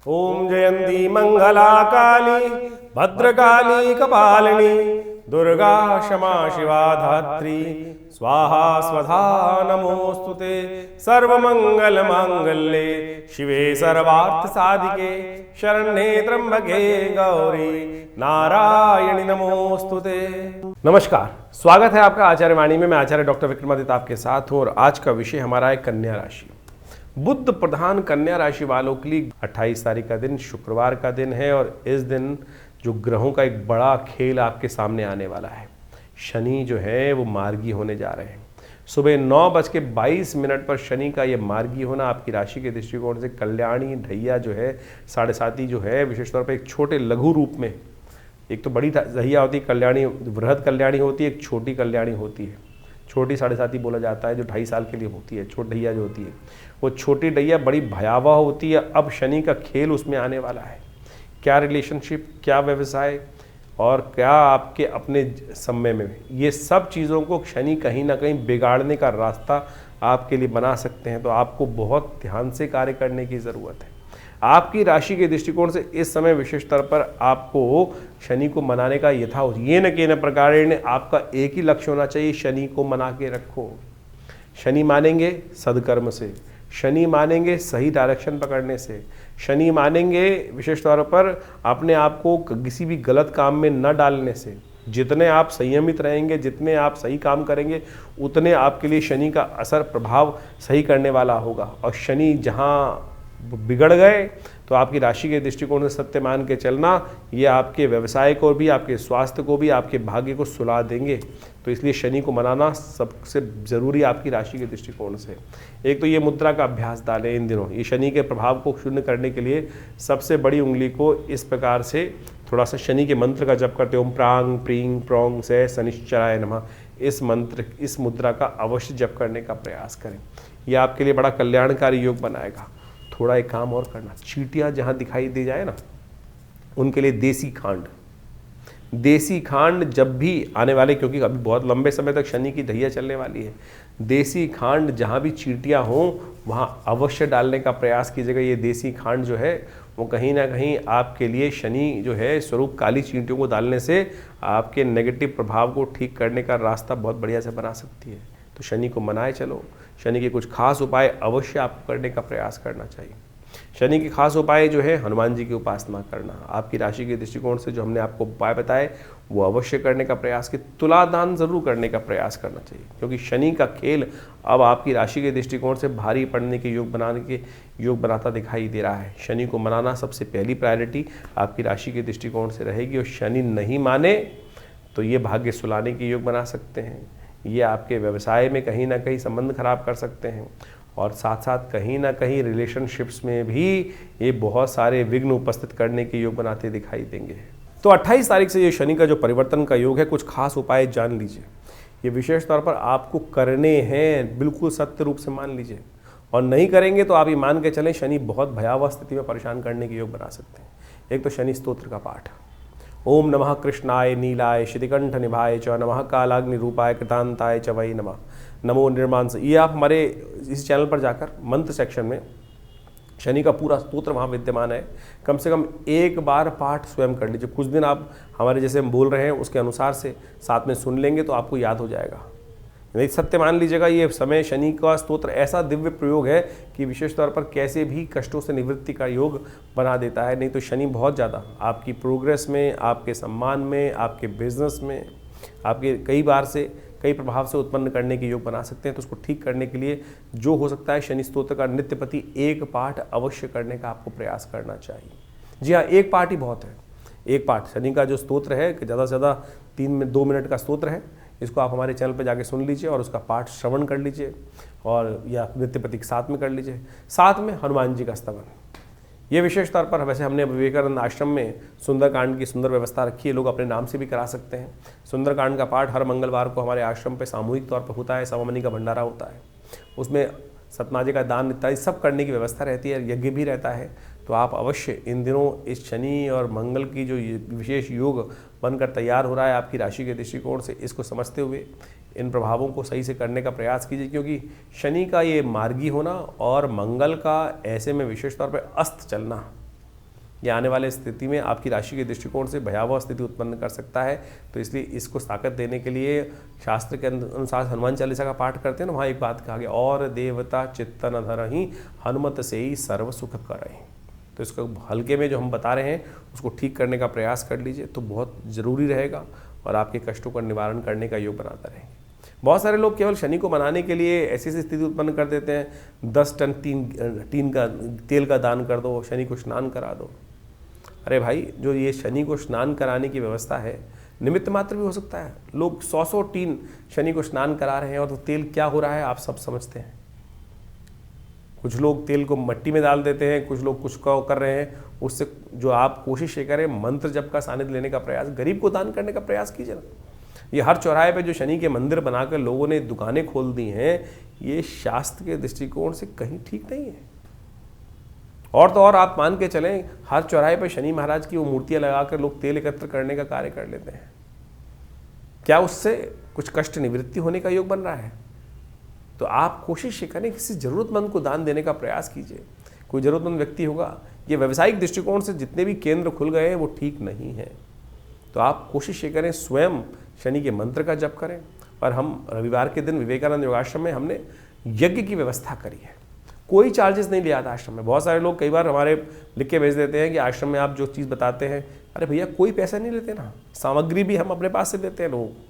ओम जयंती मंगला काली भद्रकाली कपालिनी दुर्गा क्षमा शिवा धात्री स्वाहा स्वधा नमोस्तुते सर्वमंगल मांगल्ये शिवे सर्वार्थ साधिके शरण्ये त्र्यंबके गौरी नारायणी नमोस्तुते। नमस्कार, स्वागत है आपका आचार्य वाणी में। मैं आचार्य डॉक्टर विक्रमादित्य आपके साथ हूँ और आज का विषय हमारा है कन्या राशि। बुध प्रधान कन्या राशि वालों के लिए 28 तारीख का दिन शुक्रवार का दिन है और इस दिन जो ग्रहों का एक बड़ा खेल आपके सामने आने वाला है। शनि जो है वो मार्गी होने जा रहे हैं। सुबह 9:22 पर शनि का ये मार्गी होना आपकी राशि के दृष्टिकोण से कल्याणी ढैया जो है 7.5 जो है विशेष तौर पर एक छोटे लघु रूप में, एक तो बड़ी ढैया होती है कल्याणी, वृहद कल्याणी होती है, एक छोटी कल्याणी होती है। छोटी 7.5 बोला जाता है जो 2.5 साल के लिए होती है। छोटी ढैया जो होती है वो छोटी ढैया बड़ी भयावह होती है। अब शनि का खेल उसमें आने वाला है। क्या रिलेशनशिप, क्या व्यवसाय और क्या आपके अपने समय में, ये सब चीज़ों को शनि कहीं ना कहीं बिगाड़ने का रास्ता आपके लिए बना सकते हैं। तो आपको बहुत ध्यान से कार्य करने की ज़रूरत है। आपकी राशि के दृष्टिकोण से इस समय विशेष स्तर पर आपको शनि को मनाने का यथावत ये न केन प्रकारेण आपका एक ही लक्ष्य होना चाहिए, शनि को मना के रखो। शनि मानेंगे सदकर्म से, शनि मानेंगे सही डायरेक्शन पकड़ने से, शनि मानेंगे विशेष तौर पर अपने आप को किसी भी गलत काम में न डालने से। जितने आप संयमित रहेंगे, जितने आप सही काम करेंगे, उतने आपके लिए शनि का असर प्रभाव सही करने वाला होगा। और शनि जहाँ बिगड़ गए तो आपकी राशि के दृष्टिकोण से सत्य मान के चलना, ये आपके व्यवसाय को भी, आपके स्वास्थ्य को भी, आपके भाग्य को सुला देंगे। तो इसलिए शनि को मनाना सबसे ज़रूरी आपकी राशि के दृष्टिकोण से। एक तो ये मुद्रा का अभ्यास डालें इन दिनों। ये शनि के प्रभाव को शून्य करने के लिए सबसे बड़ी उंगली को इस प्रकार से थोड़ा सा शनि के मंत्र का जप करते, ओम प्रांग प्रींग प्रोंग से शनिश्चराय नमः, इस मंत्र, इस मुद्रा का अवश्य जप करने का प्रयास करें। यह आपके लिए बड़ा कल्याणकारी योग बनाएगा। थोड़ा एक काम और करना, चींटियाँ जहाँ दिखाई दे जाए ना, उनके लिए देसी खांड जब भी आने वाले, क्योंकि अभी बहुत लंबे समय तक शनि की ढैया चलने वाली है, देसी खांड जहाँ भी चींटियाँ हों वहाँ अवश्य डालने का प्रयास कीजिएगा। ये देसी खांड जो है वो कहीं ना कहीं आपके लिए शनि जो है स्वरूप काली चींटियों को डालने से आपके नेगेटिव प्रभाव को ठीक करने का रास्ता बहुत बढ़िया से बना सकती है। तो शनि को मनाए चलो। शनि के कुछ खास उपाय अवश्य आपको करने का प्रयास करना चाहिए। शनि के खास उपाय जो है हनुमान जी की उपासना करना। आपकी राशि के दृष्टिकोण से जो हमने आपको उपाय बताए वो अवश्य करने का प्रयास की। तुला दान जरूर करने का प्रयास करना चाहिए, क्योंकि शनि का खेल अब आपकी राशि के दृष्टिकोण से भारी पड़ने के योग बनाता दिखाई दे रहा है। शनि को मनाना सबसे पहली प्रायोरिटी आपकी राशि के दृष्टिकोण से रहेगी। और शनि नहीं माने तो ये भाग्य सुलाने के योग बना सकते हैं। ये आपके व्यवसाय में कहीं ना कहीं संबंध खराब कर सकते हैं और साथ साथ कहीं ना कहीं रिलेशनशिप्स में भी ये बहुत सारे विघ्न उपस्थित करने के योग बनाते दिखाई देंगे। तो 28 तारीख से ये शनि का जो परिवर्तन का योग है, कुछ खास उपाय जान लीजिए। ये विशेष तौर पर आपको करने हैं, बिल्कुल सत्य रूप से मान लीजिए। और नहीं करेंगे तो आप ये मान के चलें शनि बहुत भयावह स्थिति में परेशान करने के योग बना सकते हैं। एक तो शनि स्तोत्र का पाठ, ओम नमः कृष्णाय नीलाय श्रीकंठ निभाय च नमः कालाग्नि रूपाय कृतांताय च वै नमः नमो निर्मांस। ये आप हमारे इस चैनल पर जाकर मंत्र सेक्शन में शनि का पूरा स्तोत्र वहाँ विद्यमान है। कम से कम एक बार पाठ स्वयं कर लीजिए। कुछ दिन आप हमारे जैसे हम बोल रहे हैं उसके अनुसार से साथ में सुन लेंगे तो आपको याद हो जाएगा। नहीं, सत्य मान लीजिएगा, ये समय शनि का स्तोत्र ऐसा दिव्य प्रयोग है कि विशेष तौर पर कैसे भी कष्टों से निवृत्ति का योग बना देता है। नहीं तो शनि बहुत ज़्यादा आपकी प्रोग्रेस में, आपके सम्मान में, आपके बिजनेस में, आपके कई प्रभाव से उत्पन्न करने के योग बना सकते हैं। तो उसको ठीक करने के लिए जो हो सकता है, शनि स्तोत्र का नित्य प्रति एक पाठ अवश्य करने का आपको प्रयास करना चाहिए। जी हाँ, एक पाठ ही बहुत है। एक पाठ शनि का जो स्तोत्र है कि ज़्यादा से ज़्यादा 2 मिनट का स्तोत्र है। इसको आप हमारे चैनल पर जाके सुन लीजिए और उसका पाठ श्रवण कर लीजिए और या नित्य प्रति के साथ में कर लीजिए। साथ में हनुमान जी का स्तवन, ये विशेष तौर पर वैसे हमने विवेकानंद आश्रम में सुंदरकांड की सुंदर व्यवस्था रखी है। लोग अपने नाम से भी करा सकते हैं। सुंदरकांड का पाठ हर मंगलवार को हमारे आश्रम पे सामूहिक तौर पर होता है। सवामनी का भंडारा होता है, उसमें सतनाजे का दान इत्यादि सब करने की व्यवस्था रहती है, यज्ञ भी रहता है। तो आप अवश्य इन दिनों इस शनि और मंगल की जो विशेष योग बनकर तैयार हो रहा है आपकी राशि के दृष्टिकोण से, इसको समझते हुए इन प्रभावों को सही से करने का प्रयास कीजिए। क्योंकि शनि का ये मार्गी होना और मंगल का ऐसे में विशेष तौर पर अस्त चलना, ये आने वाले स्थिति में आपकी राशि के दृष्टिकोण से भयावह स्थिति उत्पन्न कर सकता है। तो इसलिए इसको ताकत देने के लिए शास्त्र के अनुसार हनुमान चालीसा का पाठ करते हैं ना, वहाँ एक बात कहा गया, और देवता चित्तन धरहि हनुमत से ही सर्व सुख करहि। तो इसको हल्के में जो हम बता रहे हैं उसको ठीक करने का प्रयास कर लीजिए तो बहुत ज़रूरी रहेगा और आपके कष्टों का निवारण करने का योग बनाता रहेंगे। बहुत सारे लोग केवल शनि को मनाने के लिए ऐसी स्थिति उत्पन्न कर देते हैं, 10 टन टीन का तेल का दान कर दो, शनि को स्नान करा दो। अरे भाई, जो ये शनि को स्नान कराने की व्यवस्था है निमित्त मात्र भी हो सकता है। लोग 100 टीन शनि को स्नान करा रहे हैं और तो तेल क्या हो रहा है आप सब समझते हैं। कुछ लोग तेल को मिट्टी में डाल देते हैं, कुछ लोग कुछ कर रहे हैं। उससे जो आप कोशिश ये करें, मंत्र जप का सानिध्य लेने का प्रयास, गरीब को दान करने का प्रयास कीजिए ना। ये हर चौराहे पे जो शनि के मंदिर बनाकर लोगों ने दुकानें खोल दी हैं, ये शास्त्र के दृष्टिकोण से कहीं ठीक नहीं है। और तो और आप मान के चलें, हर चौराहे पे शनि महाराज की वो मूर्तियां लगाकर लोग तेल एकत्र करने का कार्य कर लेते हैं। क्या उससे कुछ कष्ट निवृत्ति होने का योग बन रहा है? तो आप कोशिश करें, किसी ज़रूरतमंद को दान देने का प्रयास कीजिए। कोई ज़रूरतमंद व्यक्ति होगा। ये व्यावसायिक दृष्टिकोण से जितने भी केंद्र खुल गए हैं वो ठीक नहीं है। तो आप कोशिश ये करें, स्वयं शनि के मंत्र का जप करें। और हम रविवार के दिन विवेकानंद योगाश्रम में हमने यज्ञ की व्यवस्था करी है। कोई चार्जेस नहीं लिया था आश्रम में। बहुत सारे लोग कई बार हमारे लिख के भेज देते हैं कि आश्रम में आप जो चीज़ बताते हैं, अरे भैया कोई पैसा नहीं लेते ना, सामग्री भी हम अपने पास से देते हैं लोग।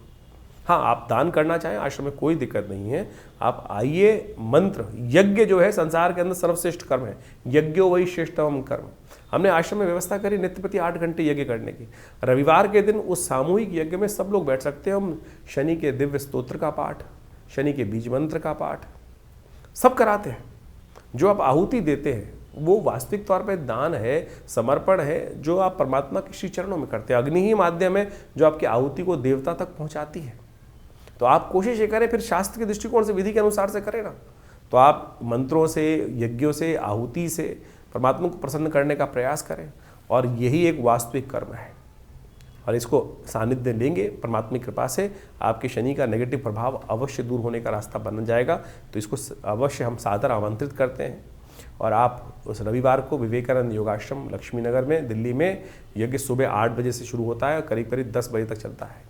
हाँ, आप दान करना चाहें आश्रम में कोई दिक्कत नहीं है। आप आइए, मंत्र यज्ञ जो है संसार के अंदर सर्वश्रेष्ठ कर्म है, यज्ञो वही श्रेष्ठतम कर्म। हमने आश्रम में व्यवस्था करी नित्य प्रति 8 घंटे यज्ञ करने की। रविवार के दिन उस सामूहिक यज्ञ में सब लोग बैठ सकते हैं। हम शनि के दिव्य स्तोत्र का पाठ, शनि के बीज मंत्र का पाठ सब कराते हैं। जो आप आहुति देते हैं वो वास्तविक तौर पे दान है, समर्पण है, जो आप परमात्मा के श्री चरणों में करते हैं। अग्नि ही माध्यम है जो आपकी आहुति को देवता तक पहुंचाती है। तो आप कोशिश ये करें, फिर शास्त्र के दृष्टिकोण से विधि के अनुसार से करें ना। तो आप मंत्रों से, यज्ञों से, आहुति से परमात्मा को प्रसन्न करने का प्रयास करें। और यही एक वास्तविक कर्म है और इसको सानिध्य लेंगे परमात्मा की कृपा से, आपके शनि का नेगेटिव प्रभाव अवश्य दूर होने का रास्ता बन जाएगा। तो इसको अवश्य हम सादर आमंत्रित करते हैं। और आप उस रविवार को विवेकानंद योगाश्रम लक्ष्मी नगर में दिल्ली में यज्ञ सुबह 8 बजे से शुरू होता है, करीब करीब 10 बजे तक चलता है।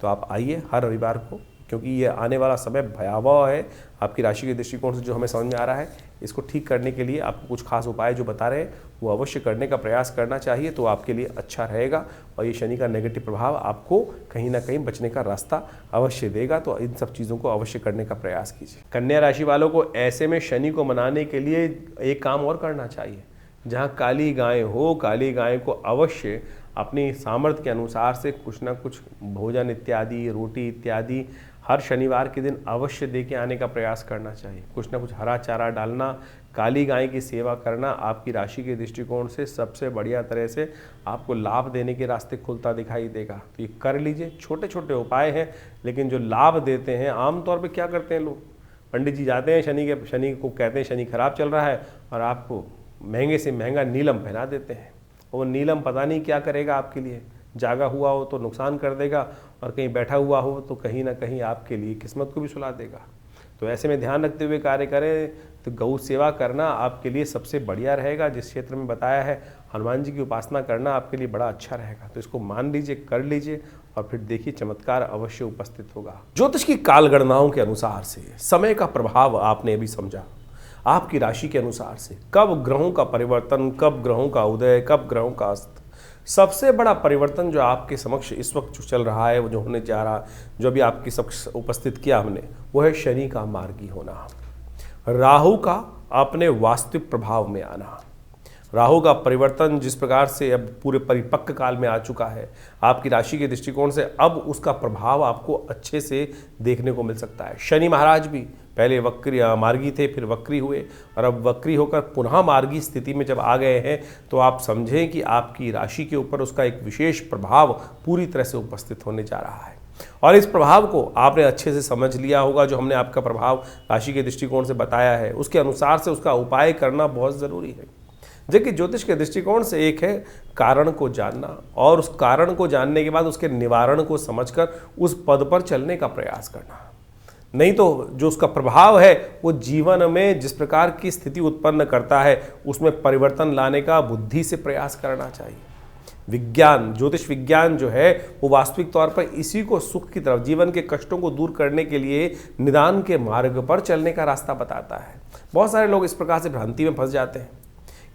तो आप आइए हर रविवार को, क्योंकि ये आने वाला समय भयावह है आपकी राशि के दृष्टिकोण से। जो हमें समझ में आ रहा है, इसको ठीक करने के लिए आपको कुछ खास उपाय जो बता रहे हैं वो अवश्य करने का प्रयास करना चाहिए। तो आपके लिए अच्छा रहेगा और ये शनि का नेगेटिव प्रभाव आपको कहीं ना कहीं बचने का रास्ता अवश्य देगा। तो इन सब चीज़ों को अवश्य करने का प्रयास कीजिए। कन्या राशि वालों को ऐसे में शनि को मनाने के लिए एक काम और करना चाहिए। जहाँ काली गाय हो, काली गाय को अवश्य अपनी सामर्थ्य के अनुसार से कुछ ना कुछ भोजन इत्यादि, रोटी इत्यादि हर शनिवार के दिन अवश्य दे के आने का प्रयास करना चाहिए। कुछ ना कुछ हरा चारा डालना, काली गाय की सेवा करना आपकी राशि के दृष्टिकोण से सबसे बढ़िया तरह से आपको लाभ देने के रास्ते खुलता दिखाई देगा। तो ये कर लीजिए। छोटे छोटे उपाय हैं लेकिन जो लाभ देते हैं। आमतौर पे क्या करते हैं लोग, पंडित जी जाते हैं, शनि को कहते हैं शनि खराब चल रहा है और आपको महंगे से महंगा नीलम पहना देते हैं। वो नीलम पता नहीं क्या करेगा आपके लिए, जागा हुआ हो तो नुकसान कर देगा और कहीं बैठा हुआ हो तो कहीं ना कहीं आपके लिए किस्मत को भी सुला देगा। तो ऐसे में ध्यान रखते हुए कार्य करें। तो गौ सेवा करना आपके लिए सबसे बढ़िया रहेगा। जिस क्षेत्र में बताया है, हनुमान जी की उपासना करना आपके लिए बड़ा अच्छा रहेगा। तो इसको मान लीजिए, कर लीजिए और फिर देखिए चमत्कार अवश्य उपस्थित होगा। ज्योतिष की काल गणनाओं के अनुसार से समय का प्रभाव आपने अभी समझा। आपकी राशि के अनुसार से कब ग्रहों का परिवर्तन, कब ग्रहों का उदय, कब ग्रहों का अस्त। सबसे बड़ा परिवर्तन जो आपके समक्ष इस वक्त जो चल रहा है, वो जो होने जा रहा, जो अभी आपके समक्ष उपस्थित किया हमने, वो है शनि का मार्गी होना, राहु का अपने वास्तविक प्रभाव में आना। राहु का परिवर्तन जिस प्रकार से अब पूरे परिपक्व काल में आ चुका है आपकी राशि के दृष्टिकोण से, अब उसका प्रभाव आपको अच्छे से देखने को मिल सकता है। शनि महाराज भी पहले मार्गी थे, फिर वक्री हुए और अब वक्री होकर पुनः मार्गी स्थिति में जब आ गए हैं तो आप समझें कि आपकी राशि के ऊपर उसका एक विशेष प्रभाव पूरी तरह से उपस्थित होने जा रहा है। और इस प्रभाव को आपने अच्छे से समझ लिया होगा। जो हमने आपका प्रभाव राशि के दृष्टिकोण से बताया है उसके अनुसार से उसका उपाय करना बहुत ज़रूरी है। जबकि ज्योतिष के दृष्टिकोण से एक है कारण को जानना और उस कारण को जानने के बाद उसके निवारण को समझकर उस पद पर चलने का प्रयास करना। नहीं तो जो उसका प्रभाव है वो जीवन में जिस प्रकार की स्थिति उत्पन्न करता है उसमें परिवर्तन लाने का बुद्धि से प्रयास करना चाहिए। विज्ञान, ज्योतिष विज्ञान जो है वो वास्तविक तौर पर इसी को सुख की तरफ, जीवन के कष्टों को दूर करने के लिए निदान के मार्ग पर चलने का रास्ता बताता है। बहुत सारे लोग इस प्रकार से भ्रांति में फंस जाते हैं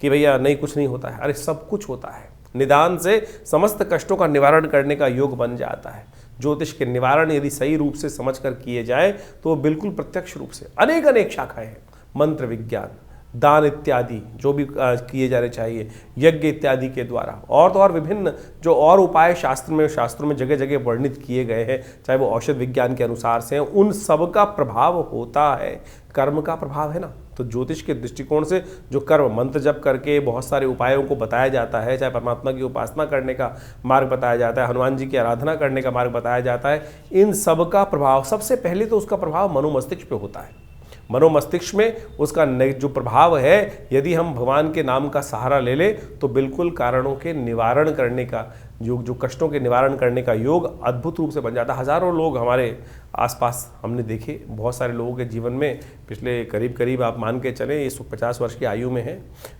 कि भैया नहीं, कुछ नहीं होता है। अरे सब कुछ होता है। निदान से समस्त कष्टों का निवारण करने का योग बन जाता है। ज्योतिष के निवारण यदि सही रूप से समझकर किए जाए तो बिल्कुल प्रत्यक्ष रूप से अनेक अनेक शाखाएं हैं। मंत्र विज्ञान, दान इत्यादि जो भी किए जाने चाहिए, यज्ञ इत्यादि के द्वारा, और तो और विभिन्न जो और उपाय शास्त्रों में जगह जगह वर्णित किए गए हैं, चाहे वो औषध विज्ञान के अनुसार से हैं, उन सब का प्रभाव होता है। कर्म का प्रभाव है ना। तो ज्योतिष के दृष्टिकोण से जो कर्म, मंत्र जप करके बहुत सारे उपायों को बताया जाता है, चाहे परमात्मा की उपासना करने का मार्ग बताया जाता है, हनुमान जी की आराधना करने का मार्ग बताया जाता है, इन सब का प्रभाव सबसे पहले तो उसका प्रभाव मनोमस्तिष्क पे होता है। मनोमस्तिष्क में उसका जो प्रभाव है, यदि हम भगवान के नाम का सहारा ले ले तो बिल्कुल कारणों के निवारण करने का योग, जो कष्टों के निवारण करने का योग अद्भुत रूप से बन जाता है। हजारों लोग हमारे आसपास हमने देखे, बहुत सारे लोगों के जीवन में पिछले करीब आप मान के चलें ये 50 वर्ष की आयु में है,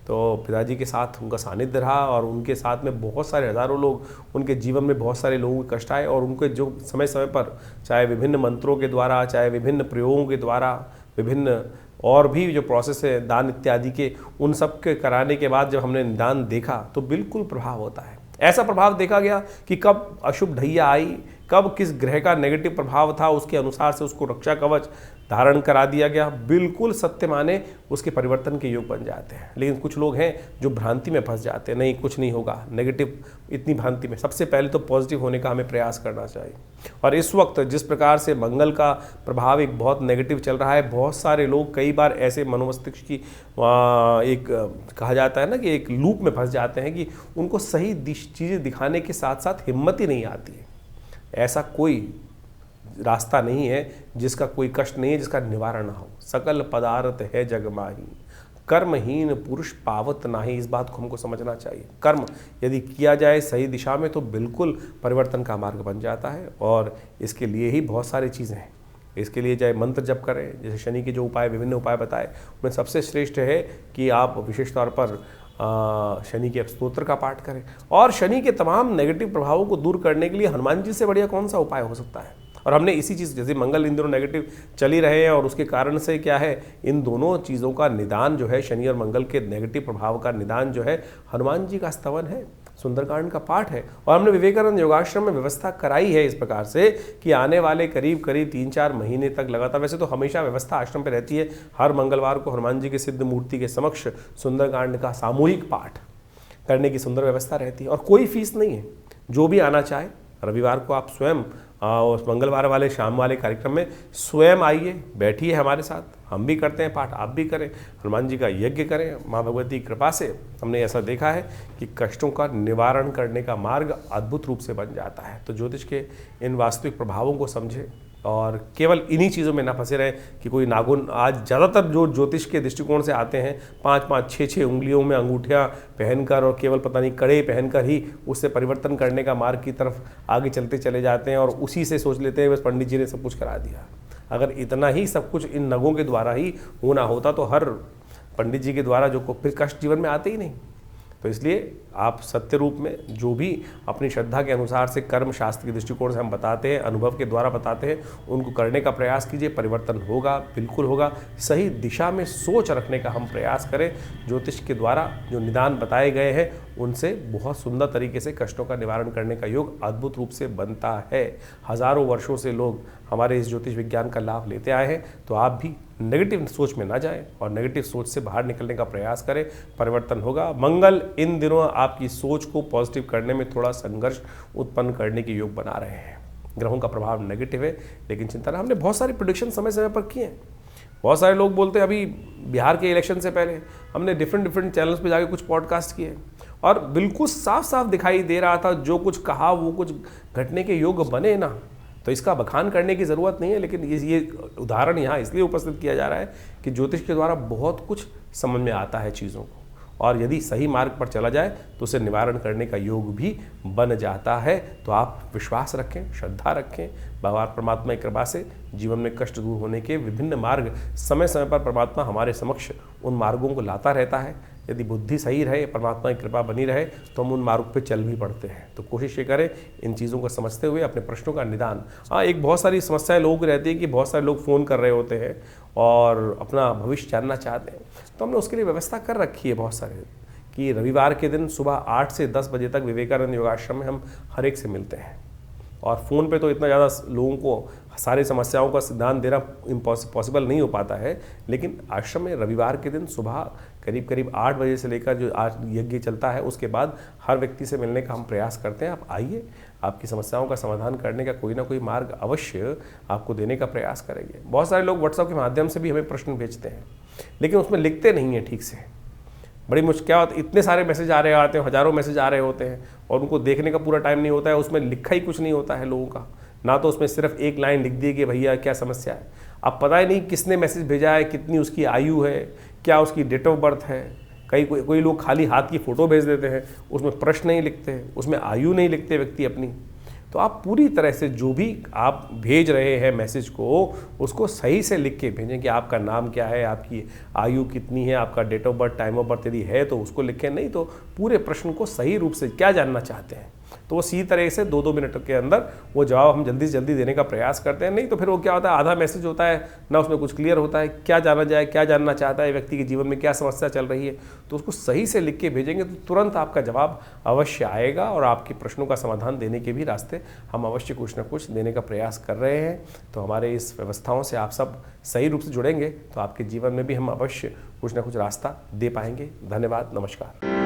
तो पिताजी के साथ उनका सानिध्य रहा और उनके साथ में बहुत सारे हजारों लोग, उनके जीवन में बहुत सारे लोगों के कष्ट आए और उनके जो समय समय पर चाहे विभिन्न मंत्रों के द्वारा, चाहे विभिन्न प्रयोगों के द्वारा, विभिन्न और भी जो प्रोसेस है दान इत्यादि के, उन सब के कराने के बाद जब हमने निदान देखा तो बिल्कुल प्रभाव होता है। ऐसा प्रभाव देखा गया कि कब अशुभ ढैया आई, कब किस ग्रह का नेगेटिव प्रभाव था, उसके अनुसार से उसको रक्षा कवच धारण करा दिया गया। बिल्कुल सत्य माने उसके परिवर्तन के योग बन जाते हैं। लेकिन कुछ लोग हैं जो भ्रांति में फंस जाते हैं, नहीं कुछ नहीं होगा, नेगेटिव, इतनी भ्रांति में। सबसे पहले तो पॉजिटिव होने का हमें प्रयास करना चाहिए। और इस वक्त जिस प्रकार से मंगल का प्रभाव एक बहुत नेगेटिव चल रहा है, बहुत सारे लोग कई बार ऐसे मनोमस्तिष्क की एक कहा जाता है ना कि एक लूप में फंस जाते हैं कि उनको सही चीज़ें दिखाने के साथ साथ हिम्मत ही नहीं आती है। ऐसा कोई रास्ता नहीं है जिसका कोई कष्ट नहीं है जिसका निवारण ना हो। सकल पदार्थ है जग माही, कर्महीन पुरुष पावत नाही। इस बात को हमको समझना चाहिए। कर्म यदि किया जाए सही दिशा में तो बिल्कुल परिवर्तन का मार्ग बन जाता है। और इसके लिए ही बहुत सारी चीज़ें हैं। इसके लिए चाहे मंत्र जप करें, जैसे शनि के जो उपाय, विभिन्न उपाय बताए, उनमें सबसे श्रेष्ठ है कि आप विशेष तौर पर शनि के स्तोत्र का पाठ करें। और शनि के तमाम नेगेटिव प्रभावों को दूर करने के लिए हनुमान जी से बढ़िया कौन सा उपाय हो सकता है। और हमने इसी चीज़, जैसे मंगल इन दिनों नेगेटिव चल ही रहे हैं और उसके कारण से क्या है, इन दोनों चीज़ों का निदान जो है, शनि और मंगल के नेगेटिव प्रभाव का निदान जो है, हनुमान जी का स्तवन है, सुंदरकांड का पाठ है। और हमने विवेकानंद योगाश्रम में व्यवस्था कराई है इस प्रकार से कि आने वाले करीब 3-4 महीने तक लगातार, वैसे तो हमेशा व्यवस्था आश्रम पे रहती है, हर मंगलवार को हनुमान जी के सिद्ध मूर्ति के समक्ष सुंदरकांड का सामूहिक पाठ करने की सुंदर व्यवस्था रहती है। और कोई फीस नहीं है, जो भी आना चाहे रविवार को आप स्वयं उस मंगलवार वाले शाम वाले कार्यक्रम में स्वयं आइए, बैठिए हमारे साथ, हम भी करते हैं पाठ, आप भी करें, हनुमान जी का यज्ञ करें। माँ भगवती की कृपा से हमने ऐसा देखा है कि कष्टों का निवारण करने का मार्ग अद्भुत रूप से बन जाता है। तो ज्योतिष के इन वास्तविक प्रभावों को समझें और केवल इन्हीं चीज़ों में ना फंसे रहें कि कोई नाखून, आज ज़्यादातर जो ज्योतिष के दृष्टिकोण से आते हैं 5-5, 6-6 उंगलियों में अंगूठियाँ पहनकर और केवल पता नहीं कड़े पहनकर ही उससे परिवर्तन करने का मार्ग की तरफ आगे चलते चले जाते हैं और उसी से सोच लेते हैं बस पंडित जी ने सब कुछ करा दिया। अगर इतना ही सब कुछ इन नगों के द्वारा ही होना होता तो हर पंडित जी के द्वारा जो फिर कष्ट जीवन में आते ही नहीं। तो इसलिए आप सत्य रूप में जो भी अपनी श्रद्धा के अनुसार से कर्म शास्त्र के दृष्टिकोण से हम बताते हैं, अनुभव के द्वारा बताते हैं, उनको करने का प्रयास कीजिए। परिवर्तन होगा, बिल्कुल होगा। सही दिशा में सोच रखने का हम प्रयास करें। ज्योतिष के द्वारा जो निदान बताए गए हैं उनसे बहुत सुंदर तरीके से कष्टों का निवारण करने का योग अद्भुत रूप से बनता है। हजारों वर्षों से लोग हमारे इस ज्योतिष विज्ञान का लाभ लेते आए हैं। तो आप भी नेगेटिव सोच में ना जाएं और नेगेटिव सोच से बाहर निकलने का प्रयास करें, परिवर्तन होगा। मंगल इन दिनों आपकी सोच को पॉजिटिव करने में थोड़ा संघर्ष उत्पन्न करने के योग बना रहे हैं। ग्रहों का प्रभाव नेगेटिव है, लेकिन चिंता ना, हमने बहुत सारी प्रेडिक्शन समय समय पर किए हैं। बहुत सारे लोग बोलते हैं, अभी बिहार के इलेक्शन से पहले हमने डिफरेंट चैनल्स पे जाके कुछ पॉडकास्ट किए और बिल्कुल साफ साफ दिखाई दे रहा था जो कुछ कहा वो कुछ घटने के योग बने ना। तो इसका बखान करने की ज़रूरत नहीं है, लेकिन ये उदाहरण यहाँ इसलिए उपस्थित किया जा रहा है कि ज्योतिष के द्वारा बहुत कुछ समझ में आता है चीज़ों को। और यदि सही मार्ग पर चला जाए तो उसे निवारण करने का योग भी बन जाता है। तो आप विश्वास रखें, श्रद्धा रखें, भगवान परमात्मा की कृपा से जीवन में कष्ट दूर होने के विभिन्न मार्ग समय समय पर परमात्मा हमारे समक्ष उन मार्गों को लाता रहता है। यदि बुद्धि सही रहे, परमात्मा की कृपा बनी रहे, तो हम उन मार्ग पे चल भी पड़ते हैं। तो कोशिश ये करें इन चीज़ों को समझते हुए अपने प्रश्नों का निदान। हाँ, एक बहुत सारी समस्याएं लोगों की रहती है कि बहुत सारे लोग फ़ोन कर रहे होते हैं और अपना भविष्य जानना चाहते हैं। तो हमने उसके लिए व्यवस्था कर रखी है बहुत सारे, कि रविवार के दिन सुबह 8 से 10 बजे तक विवेकानंद योगाश्रम में हम हर एक से मिलते हैं। और फ़ोन पे तो इतना ज़्यादा लोगों को सारी समस्याओं का सिद्धांत देना पॉसिबल नहीं हो पाता है, लेकिन आश्रम में रविवार के दिन सुबह करीब 8 बजे से लेकर जो आज यज्ञ चलता है उसके बाद हर व्यक्ति से मिलने का हम प्रयास करते हैं। आप आइए, आपकी समस्याओं का समाधान करने का कोई ना कोई मार्ग अवश्य आपको देने का प्रयास करेंगे। बहुत सारे लोग व्हाट्सएप के माध्यम से भी हमें प्रश्न भेजते हैं, लेकिन उसमें लिखते नहीं हैं ठीक से। बड़ी मुश्किल क्या होता है, इतने सारे मैसेज आ रहे आते हैं, हज़ारों मैसेज आ रहे होते हैं और उनको देखने का पूरा टाइम नहीं होता है। उसमें लिखा ही कुछ नहीं होता है लोगों का, ना तो उसमें सिर्फ एक लाइन लिख दी कि भैया क्या समस्या है। अब पता ही नहीं किसने मैसेज भेजा है, कितनी उसकी आयु है, क्या उसकी डेट ऑफ बर्थ है। कोई लोग खाली हाथ की फ़ोटो भेज देते हैं, उसमें प्रश्न नहीं लिखते, उसमें आयु नहीं लिखते व्यक्ति अपनी। तो आप पूरी तरह से जो भी आप भेज रहे हैं मैसेज को, उसको सही से लिख के भेजें कि आपका नाम क्या है, आपकी आयु कितनी है, आपका date of birth, time of birth यदि है तो उसको लिखें, नहीं तो पूरे प्रश्न को सही रूप से क्या जानना चाहते हैं तो वो सी तरह से 2-2 मिनट के अंदर वो जवाब हम जल्दी से जल्दी देने का प्रयास करते हैं। नहीं तो फिर वो क्या होता है, आधा मैसेज होता है ना, उसमें कुछ क्लियर होता है, क्या जाना जाए, क्या जानना चाहता है व्यक्ति के जीवन में, क्या समस्या चल रही है। तो उसको सही से लिख के भेजेंगे तो तुरंत आपका जवाब अवश्य आएगा और आपके प्रश्नों का समाधान देने के भी रास्ते हम अवश्य कुछ ना कुछ देने का प्रयास कर रहे हैं। तो हमारे इस व्यवस्थाओं से आप सब सही रूप से जुड़ेंगे तो आपके जीवन में भी हम अवश्य कुछ ना कुछ रास्ता दे पाएंगे। धन्यवाद, नमस्कार।